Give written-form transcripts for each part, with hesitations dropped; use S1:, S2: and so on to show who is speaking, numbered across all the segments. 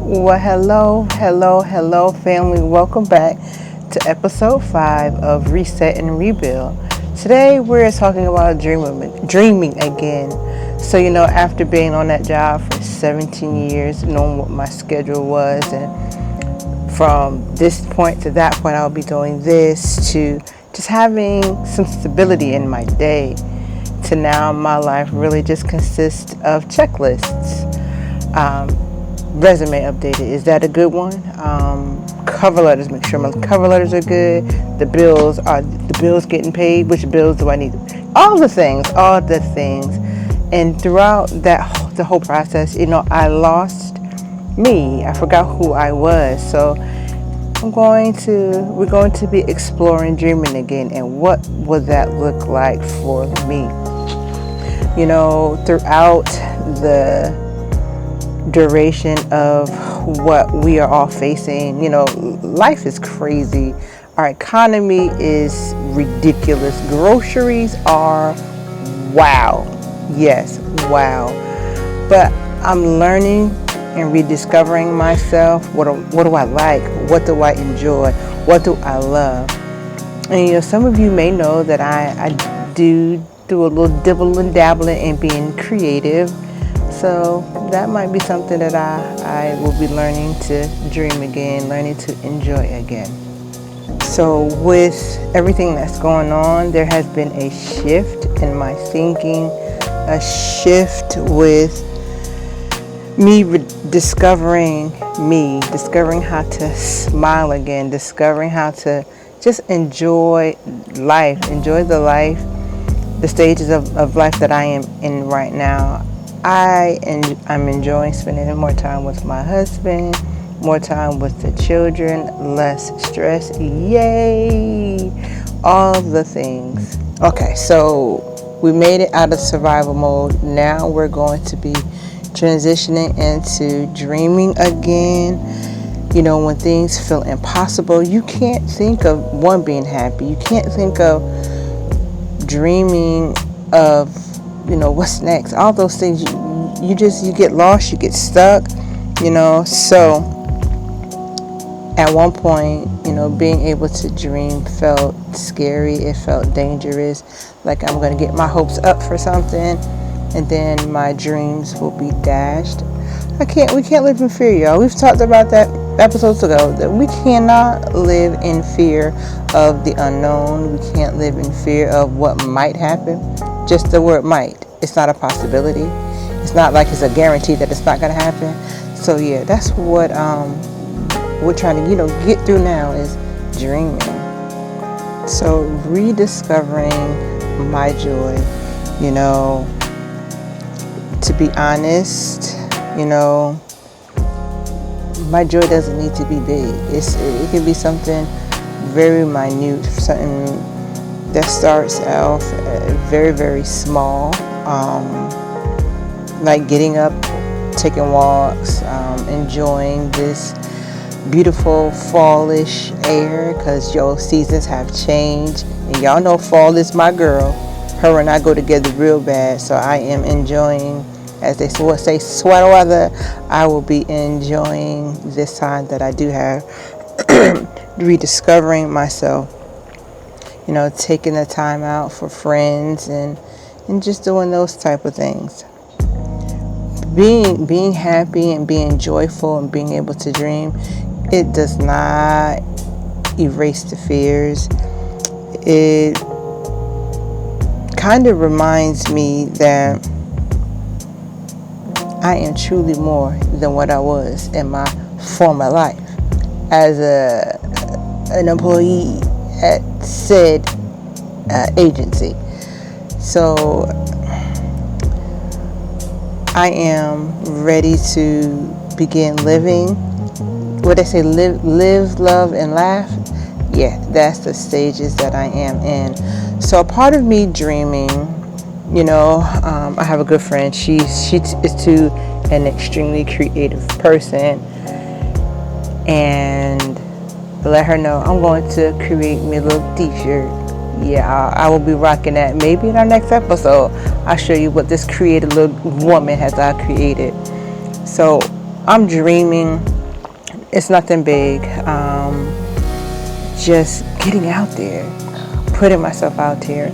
S1: Well, hello, family. Welcome back to episode 5 of Reset and Rebuild. Today, we're talking about dreaming again. So, after being on that job for 17 years, knowing what my schedule was, and from this point to that point, I'll be doing this, to just having some stability in my day, to now my life really just consists of checklists. Resume updated. Is that a good one? Cover letters. Make sure my cover letters are good. The bills getting paid? Which bills do I need? All the things. All the things. And throughout the whole process, I lost me. I forgot who I was. So we're going to be exploring dreaming again, and what would that look like for me? Throughout the duration of what we are all facing. Life is crazy. Our economy is ridiculous. Groceries are wow. Yes, wow. But I'm learning and rediscovering myself. What do I like? What do I enjoy? What do I love? And some of you may know that I do a little dibble and dabbling in being creative. So that might be something that I will be learning to dream again, learning to enjoy again. So with everything that's going on, there has been a shift in my thinking, a shift with me discovering how to smile again, discovering how to just enjoy life, enjoy the stages of life that I am in right now. I'm enjoying spending more time with my husband, more time with the children, less stress. Yay! All the things. Okay, so we made it out of survival mode. Now we're going to be transitioning into dreaming again. When things feel impossible, you can't think of being happy. You can't think of dreaming of what's next. All those things, you get lost, you get stuck. So at one point, being able to dream felt scary. It felt dangerous, like I'm going to get my hopes up for something and then my dreams will be dashed. We can't live in fear, y'all. We've talked about that episodes ago, that we cannot live in fear of the unknown. We can't live in fear of what might happen. Just the word might. It's not a possibility. It's not like it's a guarantee that it's not going to happen. So yeah, that's what we're trying to get through now, is dreaming. So rediscovering my joy. To be honest, my joy doesn't need to be big. It can be something very minute, something that starts out very, very small, like getting up, taking walks, enjoying this beautiful fallish air, because seasons have changed, and y'all know fall is my girl. Her and I go together real bad, so I am enjoying, as they say, sweater weather. I will be enjoying this time that I do have, rediscovering myself, taking the time out for friends and just doing those type of things. Being happy and being joyful and being able to dream, it does not erase the fears. It kind of reminds me that I am truly more than what I was in my former life as an employee at said agency. So I am ready to begin living. What they say, live, love, and laugh. Yeah, that's the stages that I am in. So a part of me dreaming, I have a good friend. She is too an extremely creative person, and let her know I'm going to create me a little t-shirt. Yeah, I will be rocking that. Maybe in our next episode, I'll show you what this creative little woman has created. So I'm dreaming It's nothing big. Just getting out there, putting myself out there.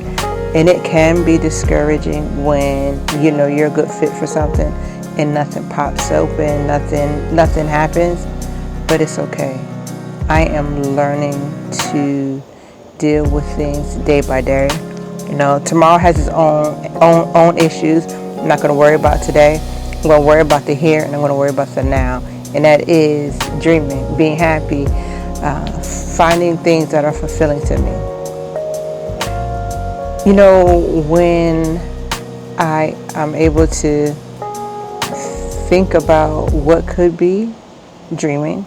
S1: And it can be discouraging when you know you're a good fit for something and nothing pops open, nothing happens, but it's okay. I am learning to deal with things day by day. You know, tomorrow has its own issues. I'm not going to worry about today. I'm going to worry about the here, and I'm going to worry about the now. And that is dreaming, being happy, finding things that are fulfilling to me. You know, when I am able to think about what could be, dreaming,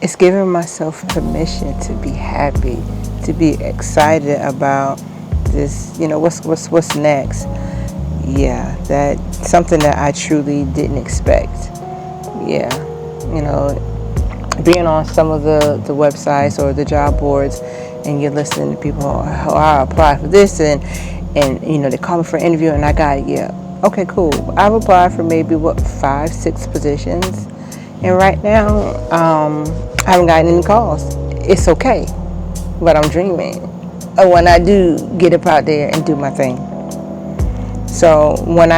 S1: it's giving myself permission to be happy, to be excited about this, you know, what's next. Yeah, that's something that I truly didn't expect. Yeah, you know, being on some of the websites or the job boards, and you're listening to people, oh, I applied for this, and you know, they call me for an interview, and I got it. Yeah, okay, cool. I've applied for maybe 5-6 positions, and right now I haven't gotten any calls. It's okay, but I'm dreaming when I do get up out there and do my thing. So when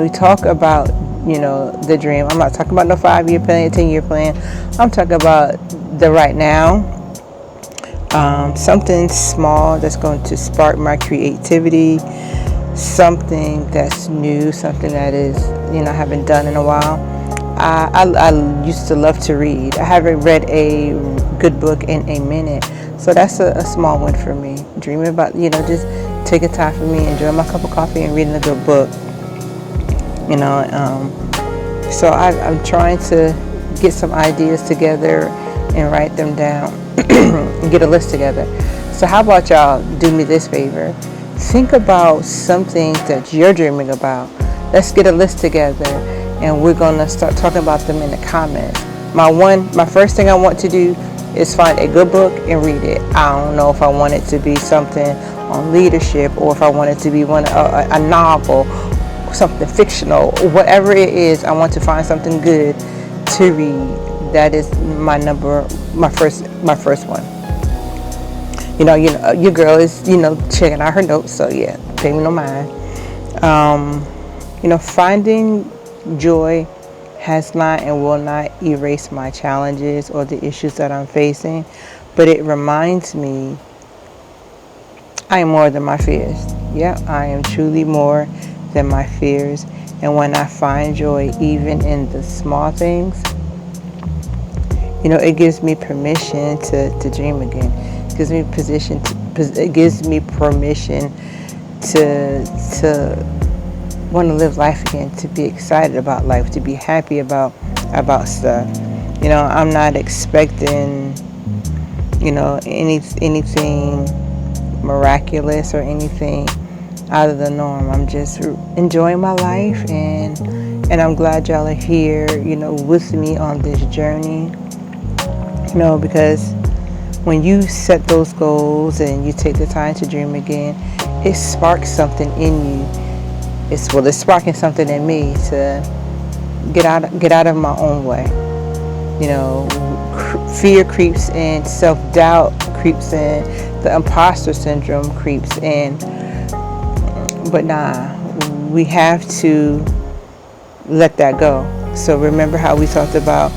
S1: we talk about, you know, the dream, I'm not talking about no 5-year plan, 10-year plan. I'm talking about the right now. Something small that's going to spark my creativity, something that's new, something that is, you know, I haven't done in a while. I used to love to read. I haven't read a good book in a minute, so that's a small one for me. Dreaming about, you know, just taking time for me, enjoying my cup of coffee and reading a good book. You know, so I'm trying to get some ideas together and write them down and get a list together. So how about y'all do me this favor? Think about some things that you're dreaming about. Let's get a list together, and we're gonna start talking about them in the comments. My first thing I want to do is find a good book and read it. I don't know if I want it to be something on leadership, or if I want it to be a novel, something fictional, whatever it is. I want to find something good to read. That is my first one. You know, your girl is, you know, checking out her notes, so yeah, pay me no mind. You know, finding joy has not and will not erase my challenges or the issues that I'm facing, but it reminds me I am more than my fears. Yeah, I am truly more than my fears. And when I find joy, even in the small things, you know, it gives me permission to dream again. It gives me permission to want to live life again, to be excited about life, to be happy about stuff. You know, I'm not expecting, you know, anything miraculous or anything out of the norm. I'm just enjoying my life, and I'm glad y'all are here, you know, with me on this journey. You know, because when you set those goals and you take the time to dream again, it sparks something in you. It's sparking something in me to get out of my own way. You know, fear creeps in, self-doubt creeps in, the imposter syndrome creeps in. But nah, we have to let that go. So remember how we talked about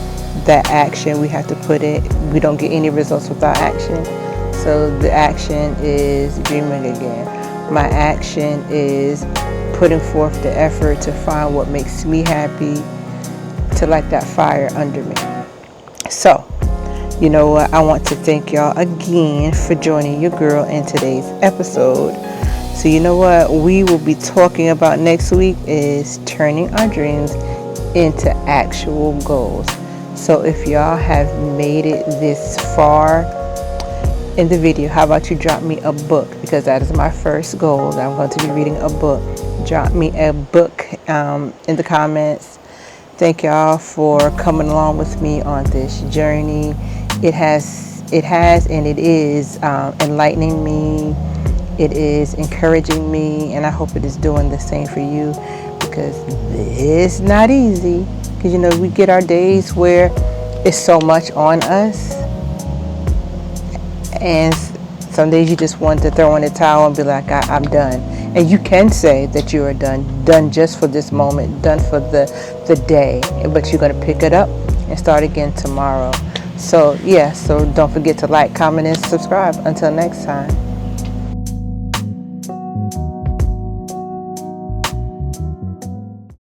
S1: that action, we have to put it, we don't get any results without action. So the action is dreaming again. My action is putting forth the effort to find what makes me happy, to light that fire under me. So, you know what? I want to thank y'all again for joining your girl in today's episode. So you know what we will be talking about next week is turning our dreams into actual goals. So if y'all have made it this far in the video, how about you drop me a book, because that is my first goal. I'm going to be reading a book. Drop me a book in the comments. Thank y'all for coming along with me on this journey. It has and it is enlightening me. It is encouraging me, and I hope it is doing the same for you, because it's not easy. Because, you know, we get our days where it's so much on us, and some days you just want to throw in the towel and be like, I'm done. And you can say that you are done just for this moment, done for the day, but you're going to pick it up and start again tomorrow. So yeah, so don't forget to like, comment, and subscribe. Until next time.